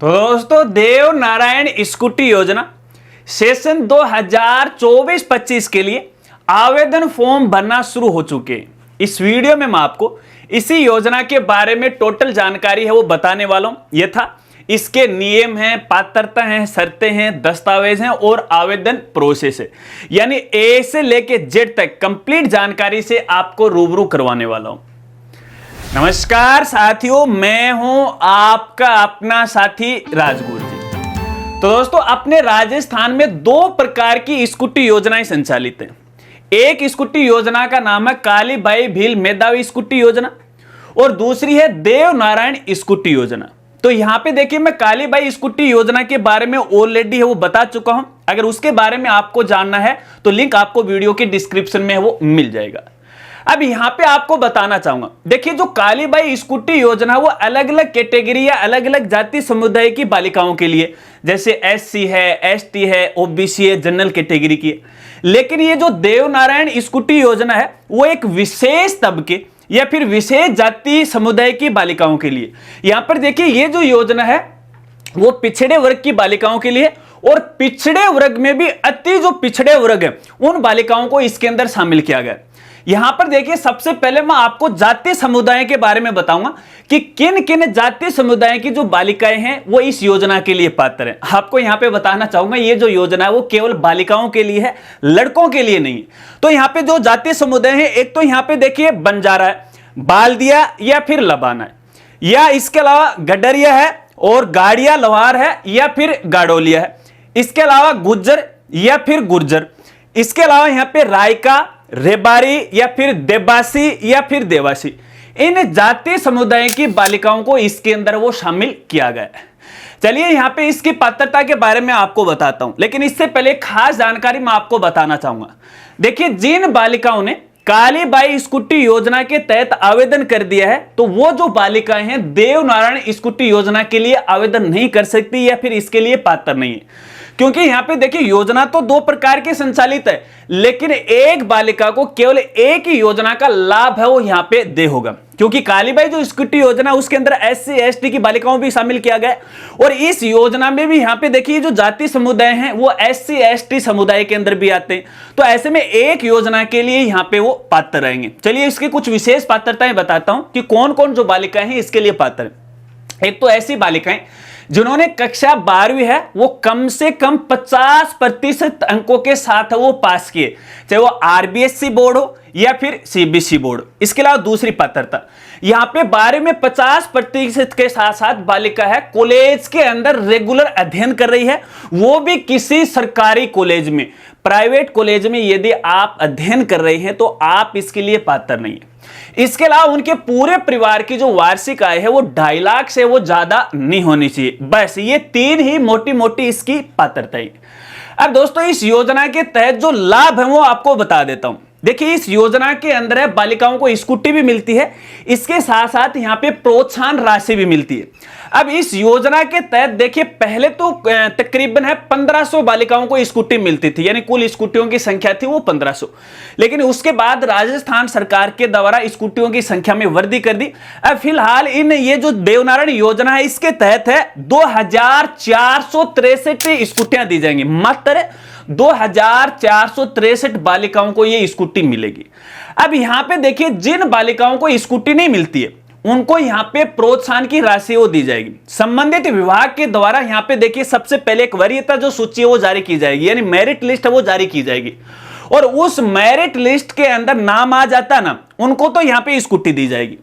तो दोस्तों, देव नारायण स्कूटी योजना सेशन 2024-25 के लिए आवेदन फॉर्म भरना शुरू हो चुके हैं। इस वीडियो में मैं आपको इसी योजना के बारे में टोटल जानकारी है वो बताने वाला हूं। यथा इसके नियम हैं, पात्रता हैं, शर्तें हैं, दस्तावेज हैं और आवेदन प्रोसेस है। यानी ए से लेके जेड तक कंप्लीट जानकारी से आपको रूबरू करवाने वाला हूं। नमस्कार साथियों, मैं हूं आपका अपना साथी राजगुरु जी। तो दोस्तों, अपने राजस्थान में दो प्रकार की स्कूटी योजनाएं संचालित हैं। एक स्कूटी योजना का नाम है कालीबाई भील मेधावी स्कूटी योजना और दूसरी है देव नारायण स्कूटी योजना। तो यहां पे देखिए, मैं कालीबाई स्कूटी योजना के बारे में ऑलरेडी है वो बता चुका हूं। अगर उसके बारे में आपको जानना है तो लिंक आपको वीडियो के डिस्क्रिप्शन में वो मिल जाएगा। अब यहां पे आपको बताना चाहूंगा, देखिए जो कालीबाई स्कूटी योजना वो अलग अलग कैटेगरी या अलग अलग जाति समुदाय की बालिकाओं के लिए, जैसे एससी है, एसटी है, ओबीसी है, जनरल कैटेगरी की है। लेकिन ये जो देवनारायण स्कूटी योजना है वो एक विशेष तबके या फिर विशेष जाति समुदाय की बालिकाओं के लिए। यहां पर देखिए, ये जो योजना है वो पिछड़े वर्ग की बालिकाओं के लिए, और पिछड़े वर्ग में भी अति जो पिछड़े वर्ग है उन बालिकाओं को इसके अंदर शामिल किया गया। यहां पर देखिए, सबसे पहले मैं आपको जाति समुदाय के बारे में बताऊंगा कि किन किन जाति समुदाय की जो बालिकाएं हैं वो इस योजना के लिए पात्र हैं। आपको यहां पे बताना चाहूंगा, ये जो योजना है वो केवल बालिकाओं के लिए है, लड़कों के लिए नहीं। तो यहां पे जो जाति समुदाय है, एक तो यहां पे देखिए बंजारा है, बाल्दिया या फिर लबाना है, या इसके अलावा गडरिया है, और गाड़िया लोहार है या फिर गाड़ोलिया है। इसके अलावा गुज्जर या फिर गुर्जर, इसके अलावा यहां पे रायका, रेबारी या फिर देबासी या फिर देवासी, इन जाति समुदाय की बालिकाओं को इसके अंदर वो शामिल किया गया है। चलिए यहां पे इसकी पात्रता के बारे में आपको बताता हूं, लेकिन इससे पहले खास जानकारी मैं आपको बताना चाहूंगा। देखिए, जिन बालिकाओं ने कालीबाई स्कूटी योजना के तहत आवेदन कर दिया है, तो वो जो बालिकाएं हैं देवनारायण स्कूटी योजना के लिए आवेदन नहीं कर सकती या फिर इसके लिए पात्र नहीं है। क्योंकि यहां पे देखिए, योजना तो दो प्रकार की संचालित है, लेकिन एक बालिका को केवल एक ही योजना का लाभ है वो यहां पे दे होगा। क्योंकि कालीबाई जो स्कूटी योजना उसके अंदर एससी एसटी की बालिकाओं भी शामिल किया गया, और इस योजना में भी यहां पे देखिए जो जाति समुदाय हैं वो एससी एसटी समुदाय के अंदर भी आते हैं। तो ऐसे में एक योजना के लिए यहां पे वो पात्र रहेंगे। चलिए इसकी कुछ विशेष पात्रताएं बताता हूं कि कौन कौन जो बालिकाएं हैं इसके लिए पात्र है। एक तो ऐसी बालिकाएं जिन्होंने कक्षा 12वीं है वो कम से कम 50% अंकों के साथ वो पास किए, चाहे वो आरबीएससी बोर्ड हो या फिर सीबीएसई बोर्ड। इसके अलावा दूसरी पात्रता, यहां पे 12वीं में 50% के साथ साथ बालिका है कॉलेज के अंदर रेगुलर अध्ययन कर रही है, वो भी किसी सरकारी कॉलेज में। प्राइवेट कॉलेज में यदि आप अध्ययन कर रहे हैं तो आप इसके लिए पात्र नहीं है। इसके अलावा उनके पूरे परिवार की जो वार्षिक आय है वो 2.5 लाख से वो ज्यादा नहीं होनी चाहिए। बस ये तीन ही मोटी मोटी इसकी पात्रताएं। अब दोस्तों, इस योजना के तहत जो लाभ है वो आपको बता देता हूं। देखिए, इस योजना के अंदर है बालिकाओं को स्कूटी भी मिलती है, इसके साथ साथ यहां पे प्रोत्साहन राशि भी मिलती है। अब इस योजना के तहत देखिए, पहले तो तकरीबन है 1500 बालिकाओं को स्कूटी मिलती थी, यानी कुल स्कूटियों की संख्या थी वो 1500। लेकिन उसके बाद राजस्थान सरकार के द्वारा स्कूटियों की संख्या में वृद्धि कर दी। अब फिलहाल इन ये जो देवनारायण योजना है इसके तहत है 2463 स्कूटियां दी जाएंगी। मात्र 2463 बालिकाओं को यह स्कूटी मिलेगी। अब यहां पे देखिए, जिन बालिकाओं को स्कूटी नहीं मिलती है उनको यहां पे प्रोत्साहन की राशि वो दी जाएगी। संबंधित विभाग के द्वारा यहां पे देखिए, सबसे पहले एक वरीयता जो सूची है वो जारी की जाएगी, यानी मेरिट लिस्ट है वो जारी की जाएगी, और उस मेरिट लिस्ट के अंदर नाम आ जाता ना, उनको तो यहां पे स्कूटी दी जाएगी।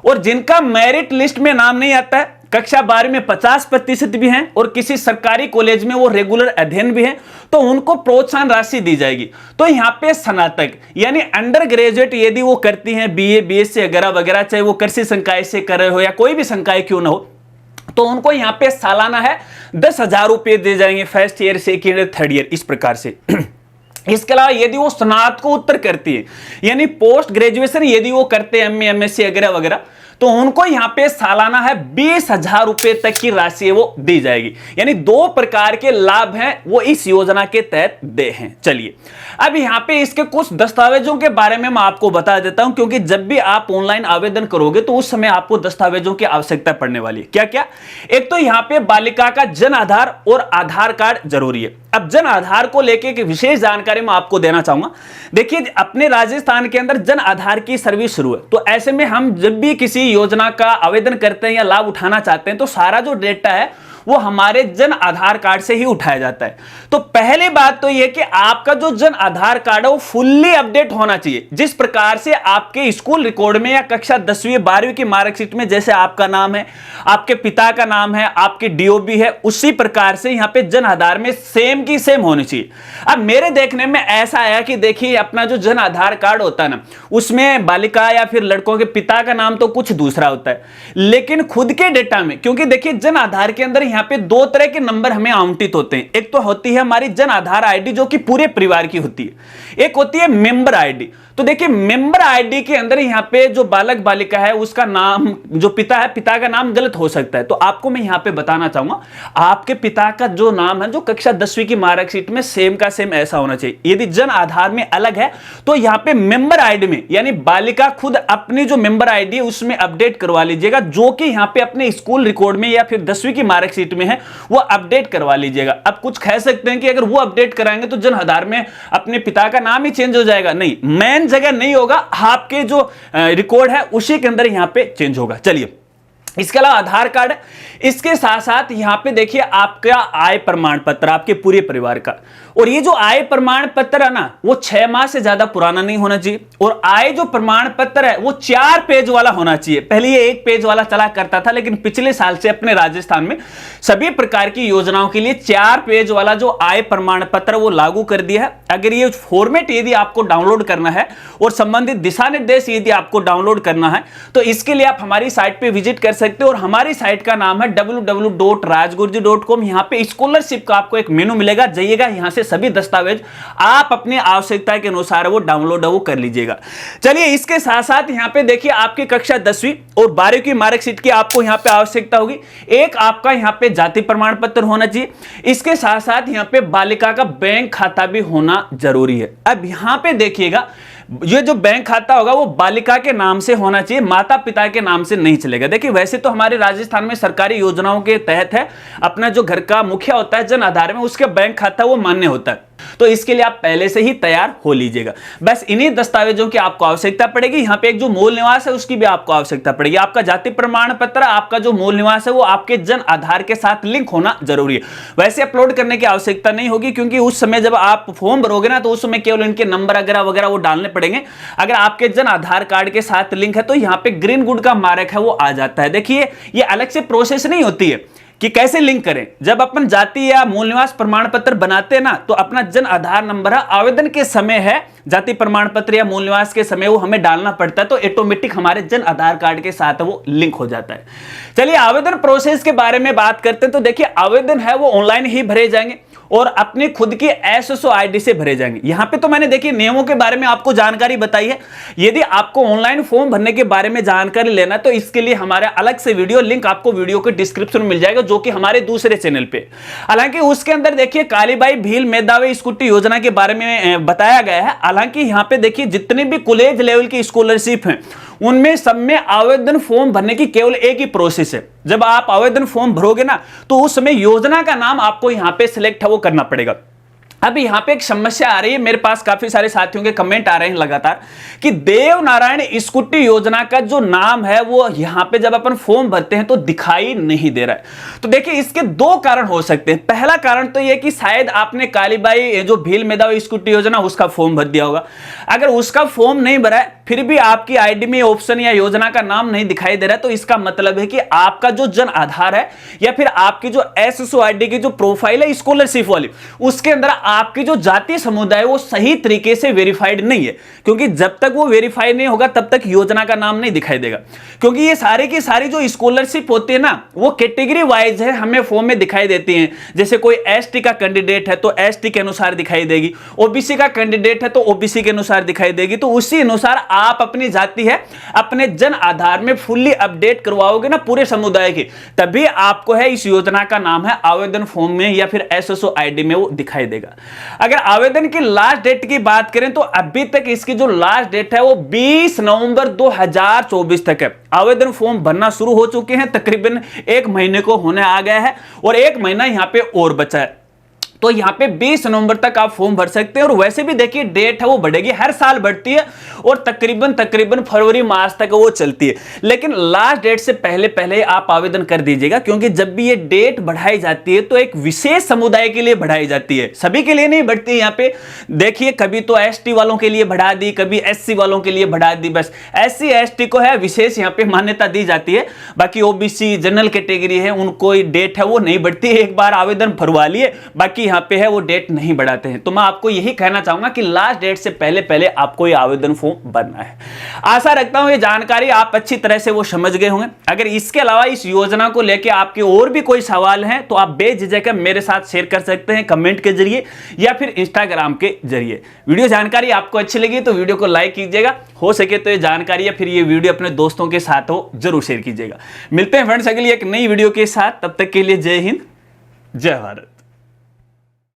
और जिनका मेरिट लिस्ट में नाम नहीं आता है, कक्षा 12 में 50% भी हैं और किसी सरकारी कॉलेज में वो रेगुलर अध्ययन भी हैं, तो उनको प्रोत्साहन राशि दी जाएगी। तो यहाँ पे स्नातक यानी अंडर ग्रेजुएट यदि वो करती हैं, बीए बीएससी वगैरह वगैरह, चाहे वो कृषि संकाय से कर रहे हो या कोई भी संकाय क्यों ना हो, तो उनको यहाँ पे सालाना है 10,000 रुपये दिए जाएंगे, first year, second year, third year, इस प्रकार से। इसके अलावा यदि वो स्नातकोत्तर करती है, यानी पोस्ट ग्रेजुएशन यदि वो करते हैं, एमए एमएससी वगैरह वगैरह, तो उनको यहां पे सालाना है 20,000 रुपए तक की राशि वो दी जाएगी। यानी 2 प्रकार के लाभ हैं वो इस योजना के तहत दे हैं। चलिए अब यहां पे इसके कुछ दस्तावेजों के बारे में मैं आपको बता देता हूं, क्योंकि जब भी आप ऑनलाइन आवेदन करोगे तो उस समय आपको दस्तावेजों की आवश्यकता पड़ने वाली है। क्या क्या? एक तो यहां पे बालिका का जन आधार और आधार कार्ड जरूरी है। अब जन आधार को लेके एक विशेष जानकारी मैं आपको देना चाहूंगा। देखिए अपने राजस्थान के अंदर जन आधार की सर्विस शुरू है, तो ऐसे में हम जब भी किसी योजना का आवेदन करते हैं या लाभ उठाना चाहते हैं तो सारा जो डेटा है वो हमारे जन आधार कार्ड से ही उठाया जाता है। तो पहली बात तो यह कि आपका जो जन आधार कार्ड है वो फुल्ली अपडेट होना चाहिए। जिस प्रकार से आपके स्कूल रिकॉर्ड में या कक्षा 10वीं 12वीं की मार्कशीट में जैसे आपका नाम है, आपके पिता का नाम है, आपकी डीओबी है, उसी प्रकार से यहां पे जन आधार में सेम की सेम होनी चाहिए। अब मेरे देखने में ऐसा आया कि देखिए अपना जो जन आधार कार्ड होता है ना, उसमें बालिका या फिर लड़कों के पिता का नाम तो कुछ दूसरा होता है, लेकिन खुद के डेटा में, क्योंकि देखिए जन आधार के अंदर यहाँ पे 2 तरह के नंबर हमें आवंटित होते हैं। एक तो होती है हमारी जन आधार आईडी जो कि पूरे परिवार की होती है, एक होती है मेंबर आईडी। तो देखिए मेंबर आईडी के अंदर यहाँ पे जो बालक बालिका है उसका नाम, जो पिता है, पिता का नाम गलत हो सकता है। तो आपको मैं यहाँ पे बताना चाहूंगा आपके पिता का जो नाम है जो कक्षा 10वीं की मार्कशीट में सेम का सेम ऐसा होना चाहिए। यदि जन आधार में अलग है तो यहाँ पे मेंबर आईडी में, यानी बालिका खुद अपनी जो मेंबर आईडी है उसमें अपडेट करवा लीजिएगा, जो कि यहाँ पे अपने स्कूल रिकॉर्ड में या फिर 10वीं की मार्कशीट में है वो अपडेट करवा लीजिएगा। अब कुछ कह सकते हैं कि अगर वो अपडेट कराएंगे तो जन आधार में अपने पिता का नाम ही चेंज हो जाएगा। नहीं, मेन जगह नहीं होगा, आपके जो रिकॉर्ड है उसी के अंदर यहां पे चेंज होगा। चलिए इसके अलावा आधार कार्ड, इसके साथ साथ यहां पे देखिए आपका आय प्रमाण पत्र आपके पूरे परिवार का, और ये जो आय प्रमाण पत्र है ना वो 6 माह से ज्यादा पुराना नहीं होना चाहिए, और आय जो प्रमाण पत्र है वो 4 पेज वाला होना चाहिए। पहले ये 1 पेज वाला चला करता था, लेकिन पिछले साल से अपने राजस्थान में सभी प्रकार की योजनाओं के लिए 4 पेज वाला जो आय प्रमाण पत्र वो लागू कर दिया है। अगर ये फॉर्मेट यदि आपको डाउनलोड करना है और संबंधित दिशा निर्देश यदि आपको डाउनलोड करना है तो इसके लिए आप हमारी साइट पे विजिट कर सकते हो, और हमारी साइट का नाम है www.rajgurji.com। यहां पे स्कॉलरशिप का आपको एक मेनू मिलेगा, जाइएगा यहां से सभी दस्तावेज आप अपनी आवश्यकता के अनुसार वो डाउनलोड वो कर लीजिएगा। चलिए इसके साथ साथ यहां पे देखिए आपकी कक्षा 10वीं और 12वीं की मार्कशीट की आपको यहां पे आवश्यकता होगी। एक आपका यहां पे जाति प्रमाण पत्र होना चाहिए, इसके साथ साथ यहां पे बालिका का बैंक खाता भी होना जरूरी है। अब यहां पे देखिएगा ये जो बैंक खाता होगा वो बालिका के नाम से होना चाहिए, माता पिता के नाम से नहीं चलेगा। देखिए वैसे तो हमारे राजस्थान में सरकारी योजनाओं के तहत है, अपना जो घर का मुखिया होता है जन आधार में उसके बैंक खाता वो मान्य होता है, तो इसके लिए आप पहले से ही तैयार हो लीजिएगा। बस इन्हीं दस्तावेजों की आपको आवश्यकता पड़ेगी। यहां पे एक जो मूल निवास है उसकी भी आपको आवश्यकता पड़ेगी। आपका जाति प्रमाण पत्र, आपका जो मूल निवास है वो आपके जन आधार के साथ लिंक होना जरूरी है। वैसे अपलोड करने की आवश्यकता नहीं होगी, क्योंकि उस समय जब आप फॉर्म भरोगे ना तो उस समय केवल इनके नंबर वगैरह वगैरह वो डालने पड़ेंगे। अगर आपके जन आधार कार्ड के साथ लिंक है तो यहां पे ग्रीन गुड का मार्क है वो आ जाता है। देखिए ये अलग से प्रोसेस नहीं होती है कि कैसे लिंक करें। जब अपन जाति या मूल निवास प्रमाण पत्र बनाते हैं ना तो अपना जन आधार नंबर है, आवेदन के समय है, जाति प्रमाण पत्र या मूल निवास के समय वो हमें डालना पड़ता है, तो ऑटोमेटिक हमारे जन आधार कार्ड के साथ वो लिंक हो जाता है। चलिए आवेदन प्रोसेस के बारे में बात करते हैं। तो देखिए आवेदन है वो ऑनलाइन ही भरे जाएंगे और अपने खुद के एसएसओ आईडी से भरे जाएंगे। यहां पे तो मैंने देखिए नियमों के बारे में आपको जानकारी बताई है। यदि आपको ऑनलाइन फॉर्म भरने के बारे में जानकारी लेना तो इसके लिए हमारा अलग से वीडियो लिंक आपको वीडियो के डिस्क्रिप्शन में मिल जाएगा, जो कि हमारे दूसरे चैनल पे। हालांकि उसके अंदर देखिए कालीबाई भील मेधावी स्कूटी योजना के बारे में बताया गया है। हालांकि यहां पे देखिए जितने भी कॉलेज लेवल की स्कॉलरशिप हैं उनमें सब में आवेदन फॉर्म भरने की केवल एक ही प्रोसेस है। जब आप आवेदन फॉर्म भरोगे ना तो उस समय योजना का नाम आपको यहां पे सिलेक्ट है वो करना पड़ेगा। अब यहां पे एक समस्या आ रही है, मेरे पास काफी सारे साथियों के कमेंट आ रहे हैं लगातार कि देव नारायण स्कूटी योजना का जो नाम है वो यहां पे जब अपन फॉर्म भरते हैं तो दिखाई नहीं दे रहा है। तो देखिए इसके 2 कारण हो सकते हैं। पहला कारण तो यह कि शायद आपने कालीबाई जो भील मेधावी स्कूटी योजना उसका फॉर्म भर दिया होगा। अगर उसका फॉर्म नहीं भरा है फिर भी आपकी आईडी में ऑप्शन या योजना का नाम नहीं दिखाई दे रहा है, तो इसका मतलब है कि आपका जो जन आधार है या फिर आपकी जो एसएसओ आईडी की जो प्रोफाइल है स्कॉलरशिप वाली उसके अंदर आपकी जो जातीय समुदाय वो सही तरीके से वेरीफाइड नहीं है, क्योंकि जब तक वो वेरीफाई नहीं होगा तब तक योजना का नाम नहीं दिखाई देगा। क्योंकि ये सारे की सारी जो स्कॉलरशिप होती है ना, वो कैटेगरी वाइज है, हमें फॉर्म में दिखाई देती हैं। जैसे कोई एसटी का कैंडिडेट है तो एसटी के अनुसार दिखाई देगी, ओबीसी का कैंडिडेट है तो ओबीसी के अनुसार दिखाई देगी। तो उसी अनुसार आप अपनी जाति है अपने जन आधार में फुल्ली अपडेट करवाओगे ना पूरे समुदाय की, तभी आपको है इस योजना का नाम है आवेदन फॉर्म में या फिर एसएसओ आईडी में वो दिखाई देगा। अगर आवेदन की लास्ट डेट की बात करें तो अभी तक इसकी जो लास्ट डेट है वो 20 नवंबर 2024 तक है। आवेदन फॉर्म भरना शुरू हो चुके हैं, तकरीबन 1 महीने को होने आ गया है और 1 महीना यहां पे और बचा है। तो यहां पे 20 नवंबर तक आप फॉर्म भर सकते हैं। और वैसे भी देखिए डेट है वो बढ़ेगी, हर साल बढ़ती है और तकरीबन फरवरी मार्च तक वो चलती है। लेकिन लास्ट डेट से पहले पहले आप आवेदन कर दीजिएगा, क्योंकि जब भी ये डेट बढ़ाई जाती है तो एक विशेष समुदाय के लिए बढ़ाई जाती है, सभी के लिए नहीं बढ़ती है। यहाँ पे देखिए कभी तो एसटी वालों के लिए बढ़ा दी, कभी एससी वालों के लिए बढ़ा दी, बस एससी एसटी को है विशेष यहाँ पे मान्यता दी जाती है। बाकी ओबीसी जनरल कैटेगरी है उनको डेट है वो नहीं बढ़ती है, एक बार आवेदन भरवा लिए बाकी यहां पे है वो डेट नहीं बढ़ाते हैं। तो मैं आपको यही कहना चाहूंगा कि लास्ट डेट से पहले पहले आपको ये आवेदन फॉर्म भरना है। आशा रखता हूं ये जानकारी आप अच्छी तरह से वो समझ गए होंगे। अगर इसके अलावा इस योजना को लेकर आपके और भी कोई सवाल हैं तो आप बेझिझक मेरे साथ शेयर कर सकते हैं कमेंट के जरिए या फिर इंस्टाग्राम के जरिए। वीडियो जानकारी आपको अच्छी लगी तो वीडियो को लाइक कीजिएगा, हो सके तो ये जानकारी या फिर ये वीडियो अपने दोस्तों के साथ हो जरूर शेयर कीजिएगा। मिलते हैं फ्रेंड्स अगली एक नई वीडियो के साथ, तब तक के लिए जय हिंद जय भारत।